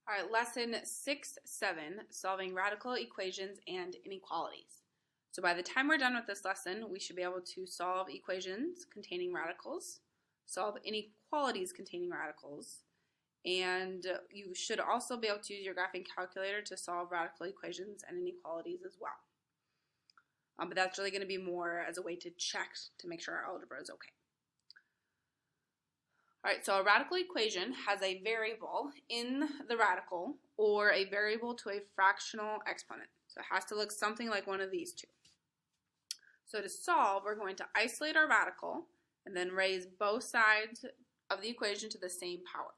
All right, lesson 6-7, solving radical equations and inequalities. So by the time we're done with this lesson, we should be able to solve equations containing radicals, solve inequalities containing radicals, and you should also be able to use your graphing calculator to solve radical equations and inequalities as well. But that's really going to be more as a way to check to make sure our algebra is okay. All right, so a radical equation has a variable in the radical or a variable to a fractional exponent. So it has to look something like one of these two. So to solve, we're going to isolate our radical and then raise both sides of the equation to the same power.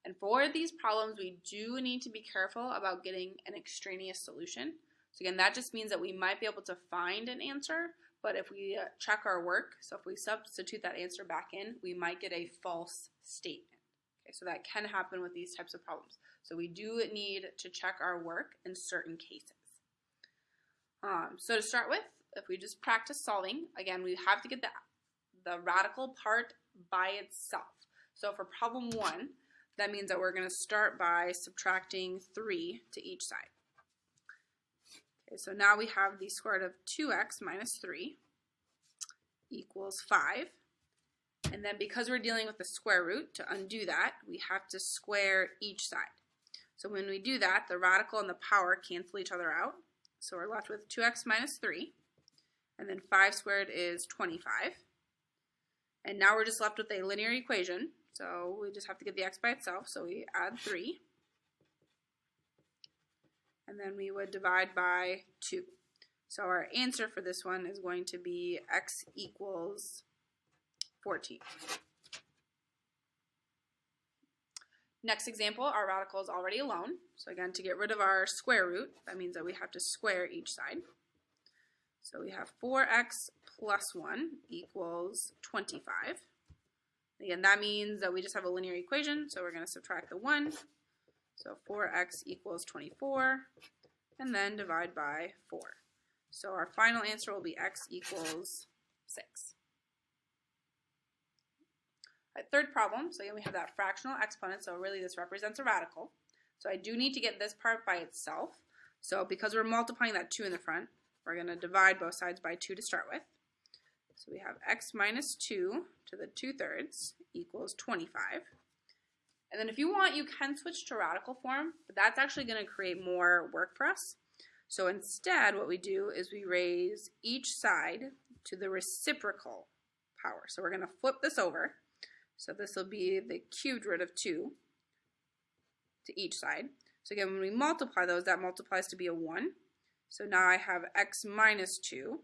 And for these problems, we do need to be careful about getting an extraneous solution. So again, that just means that we might be able to find an answer, but if we check our work, so if we substitute that answer back in, we might get a false statement. Okay, so that can happen with these types of problems. So we do need to check our work in certain cases. So to start with, if we just practice solving, again, we have to get the radical part by itself. So for problem 1, that means that we're going to start by subtracting 3 to each side. Okay, so now we have the square root of 2x minus 3 equals 5. And then because we're dealing with the square root, to undo that, we have to square each side. So when we do that, the radical and the power cancel each other out. So we're left with 2x minus 3. And then 5 squared is 25. And now we're just left with a linear equation. So we just have to get the x by itself. So we add 3. And then we would divide by 2. So our answer for this one is going to be x equals 14. Next example, our radical is already alone. So again, to get rid of our square root, that means that we have to square each side. So we have 4x plus 1 equals 25. Again, that means that we just have a linear equation, so we're going to subtract the 1. So 4x equals 24, and then divide by 4. So our final answer will be x equals 6. All right, third problem, so again we have that fractional exponent, so really this represents a radical. So I do need to get this part by itself. So because we're multiplying that 2 in the front, we're going to divide both sides by 2 to start with. So we have x minus 2 to the 2/3 equals 25. And then if you want, you can switch to radical form, but that's actually going to create more work for us. So instead, what we do is we raise each side to the reciprocal power. So we're going to flip this over. So this will be the cubed root of 2 to each side. So again, when we multiply those, that multiplies to be a 1. So now I have x minus 2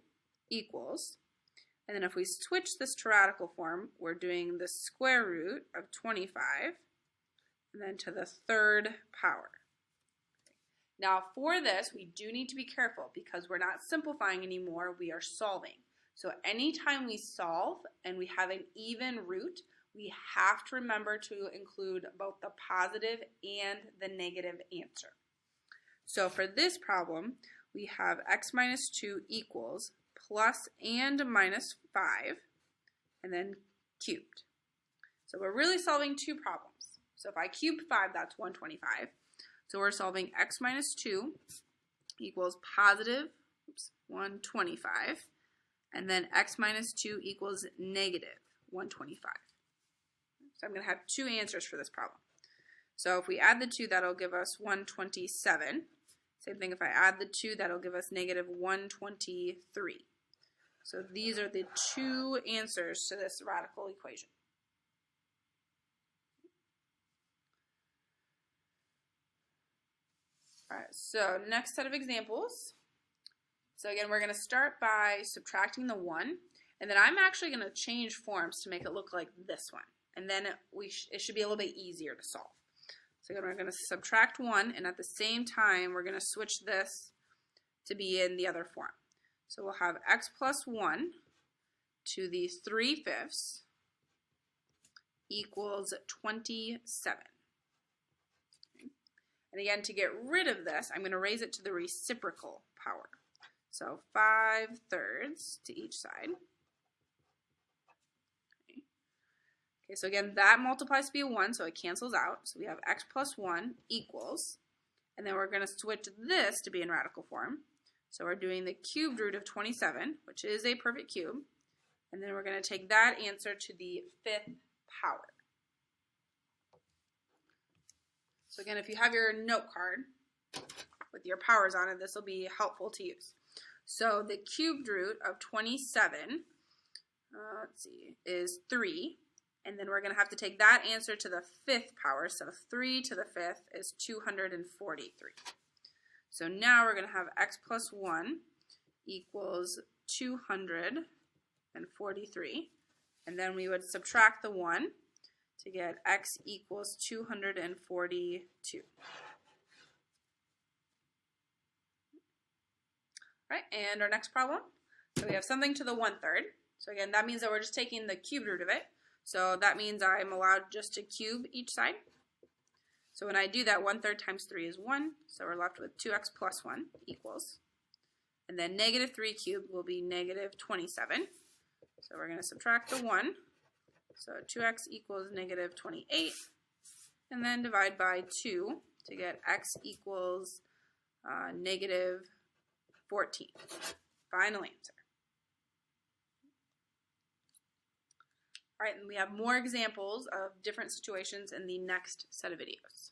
equals, and then if we switch this to radical form, we're doing the square root of 25, and then to the 3rd power. Now for this, we do need to be careful because we're not simplifying anymore, we are solving. So anytime we solve and we have an even root, we have to remember to include both the positive and the negative answer. So for this problem, we have x minus 2 equals plus and minus 5, and then cubed. So we're really solving two problems. So if I cube 5, that's 125. So we're solving x minus 2 equals positive 125, and then x minus 2 equals negative 125. So I'm going to have two answers for this problem. So if we add the 2, that'll give us 127. Same thing if I add the 2, that'll give us negative 123. So these are the two answers to this radical equation. All right, so next set of examples. So again, we're going to start by subtracting the 1, and then I'm actually going to change forms to make it look like this one. And then it should be a little bit easier to solve. So again, we're going to subtract 1, and at the same time, we're going to switch this to be in the other form. So we'll have x plus 1 to the 3/5 equals 27. Okay. And again, to get rid of this, I'm going to raise it to the reciprocal power. So 5/3 to each side. Okay, so again, that multiplies to be a 1, so it cancels out. So we have x plus 1 equals, and then we're going to switch this to be in radical form. So we're doing the cubed root of 27, which is a perfect cube, and then we're going to take that answer to the 5th power. So again, if you have your note card with your powers on it, this will be helpful to use. So the cubed root of 27, let's see, is 3. And then we're going to have to take that answer to the 5th power. So 3 to the 5th is 243. So now we're going to have x plus 1 equals 243. And then we would subtract the 1 to get x equals 242. All right, and our next problem. So we have something to the 1/3. So again, that means that we're just taking the cubed root of it. So that means I'm allowed just to cube each side. So when I do that, 1/3 times 3 is 1. So we're left with 2x plus 1 equals. And then negative 3 cubed will be negative 27. So we're going to subtract the 1. So 2x equals negative 28. And then divide by 2 to get x equals negative 14. Final answer. All right, and we have more examples of different situations in the next set of videos.